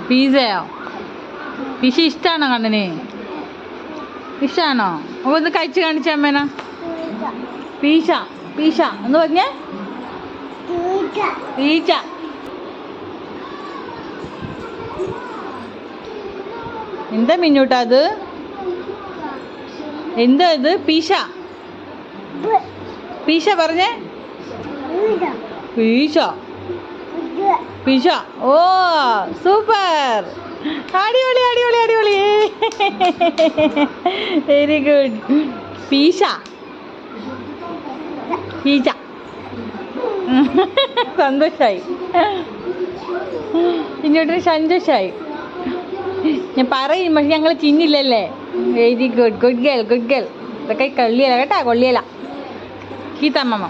പിസയോ? Pizza ഇഷ്ടമാണോ കണ്ണന്? ഇഷ്ടമാണോ? അപ്പോൾ ഒന്ന് കഴിച്ച് കാണിച്ച അമ്മേന. പീസ പീസ എന്ന് പറഞ്ഞേ. പീസ. എന്താ മിന്നൂട്ടാ അത്? എന്താ ഇത്? പീസ. പീസ പറഞ്ഞേ. പീസ പിസ. ഓ സൂപ്പർ, അടിപൊളി അടിപൊളി അടിപൊളി, വെരി ഗുഡ്. പീസ പീസ. സന്തോഷായി, ഇങ്ങോട്ടൊരു സന്തോഷായി. ഞാൻ പറയും പക്ഷെ ഞങ്ങൾ ചിന്നില്ലല്ലേ. Very good, good girl good girl. ഇതൊക്കെ കൊള്ളിയല കേട്ടാ, കൊള്ളിയല. കീത്തമ്മ